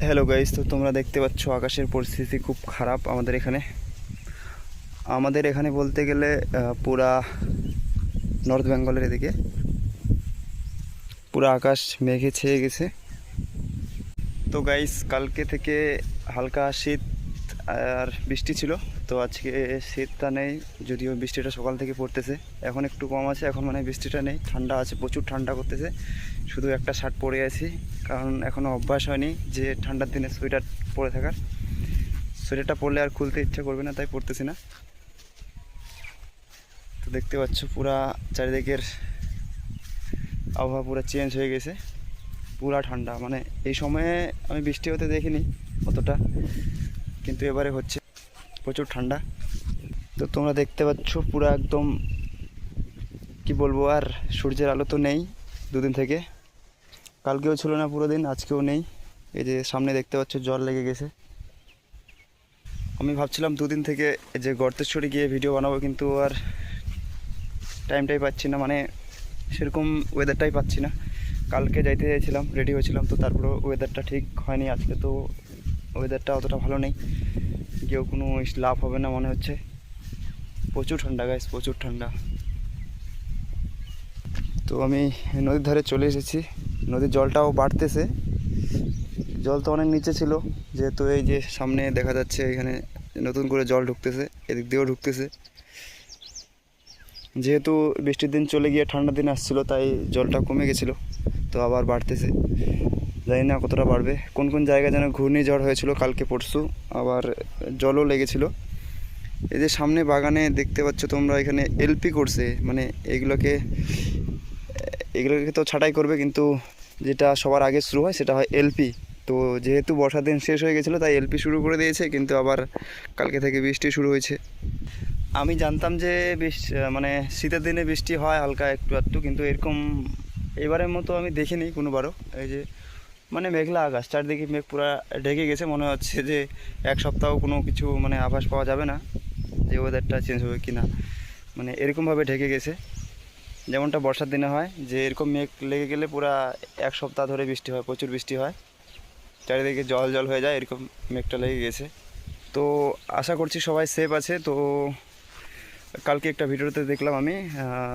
Hello guys, তো তোমরা দেখতে পাচ্ছ আকাশের পরিস্থিতি খুব খারাপ আমাদের এখানে বলতে গেলে পুরা নর্থ বেঙ্গলের এদিকে পুরা আকাশ মেঘে ছেয়ে গেছে। তো গাইস, কালকে থেকে হালকা শীত আর বৃষ্টি ছিল। তো আজকে শীতটা নেই, যদিও বৃষ্টিটা সকাল থেকে পড়তেছে। এখন একটু কম আছে, এখন মানে বৃষ্টিটা নেই, ঠান্ডা আছে, প্রচুর ঠান্ডা করতেছে। শুধু একটা শার্ট পরে আছি, কারণ এখনও অভ্যাস হয়নি যে ঠান্ডার দিনে সোয়েটার পরে থাকার। সোয়েটারটা পরলে আর খুলতে ইচ্ছা করবে না, তাই পরতেছি না। তো দেখতে পাচ্ছ পুরা চারিদিকের আবহাওয়া পুরো চেঞ্জ হয়ে গেছে, পুরা ঠান্ডা। মানে এই সময়ে আমি বৃষ্টি হতে দেখিনি অতটা, কিন্তু এবারে হচ্ছে প্রচুর ঠান্ডা। তো তোমরা দেখতে পাচ্ছ পুরা একদম কি বলবো, আর সূর্যের আলো তো নেই দুদিন থেকে। কালকেও ছিল না পুরো দিন, আজকেও নেই। এই যে সামনে দেখতে পাচ্ছ জল লেগে গেছে। আমি ভাবছিলাম দুদিন থেকে এই যে গর্তেশ্বরী গিয়ে ভিডিও বানাবো, কিন্তু আর টাইমটাই পাচ্ছি না, মানে সেরকম ওয়েদারটাই পাচ্ছি না। কালকে যাইতে চাইছিলাম, রেডি হয়েছিলাম, তো তারপরে ওয়েদারটা ঠিক হয়নি। আজকে তো ওয়েদারটা অতটা ভালো নেই, গিয়েও কোনো লাভ হবে না মনে হচ্ছে। প্রচুর ঠান্ডা গাইস, প্রচুর ঠান্ডা। তো আমি নদীর ধারে চলে এসেছি, নদীর জলটাও বাড়তেছে। জল তো অনেক নিচে ছিল, যেহেতু এই যে সামনে দেখা যাচ্ছে এখানে নতুন করে জল ঢুকতেছে, এদিক দিয়েও ঢুকতেছে। যেহেতু বৃষ্টির দিন চলে গিয়ে ঠান্ডার দিন আসছিলো, তাই জলটা কমে গেছিলো, তো আবার বাড়তেছে। জানি না কতটা বাড়বে। কোন কোন জায়গায় যেন ঘূর্ণিঝড় হয়েছিল কালকে পরশু, আবার জলও লেগেছিলো। এই যে সামনে বাগানে দেখতে পাচ্ছ তোমরা, এখানে এলপি করছে, মানে এগুলোকে তো ছাঁটাই করবে, কিন্তু যেটা সবার আগে শুরু হয় সেটা হয় এলপি। তো যেহেতু বর্ষার দিন শেষ হয়ে গেছিলো, তাই এলপি শুরু করে দিয়েছে, কিন্তু আবার কালকে থেকে বৃষ্টি শুরু হয়েছে। আমি জানতাম যে মানে শীতের দিনে বৃষ্টি হয় হালকা একটু একটু, কিন্তু এরকম এবারের মতো আমি দেখিনি কোনোবারও। এই যে মানে মেঘলা আকাশ, চারদিকে মেঘ পুরা ঢেকে গেছে, মনে হচ্ছে যে এক সপ্তাহ কোনো কিছু মানে আভাস পাওয়া যাবে না যে ওয়েদারটা চেঞ্জ হবে কি না। মানে এরকমভাবে ঢেকে গেছে, যেমনটা বর্ষার দিনে হয়, যে এরকম মেঘ লেগে গেলে পুরা এক সপ্তাহ ধরে বৃষ্টি হয়, প্রচুর বৃষ্টি হয়, চারিদিকে জল জল হয়ে যায়, এরকম মেঘটা লেগে গেছে। তো আশা করছি সবাই সেফ আছে। তো কালকে একটা ভিডিওতে দেখলাম আমি,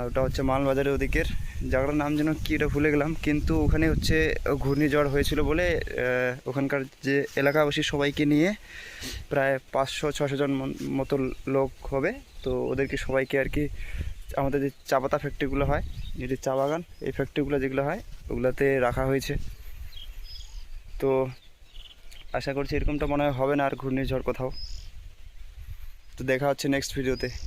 ওটা হচ্ছে মালবাজারের ওদিকের জায়গাটার নাম যেন কী, এটা ভুলে গেলাম, কিন্তু ওখানে হচ্ছে ঘূর্ণিঝড় হয়েছিল বলে ওখানকার যে এলাকাবাসী সবাইকে নিয়ে প্রায় 500-600 জন মতো লোক হবে। তো ওদেরকে সবাইকে আর কি আমাদের যে চা পাতা ফ্যাক্টরিগুলো হয়, যে চা বাগান, এই ফ্যাক্টরিগুলো যেগুলো হয় ওগুলোতে রাখা হয়েছে। তো আশা করছি এরকমটা মনে হয় হবে না আর ঘূর্ণিঝড় কোথাও। তো দেখা হচ্ছে নেক্সট ভিডিওতে।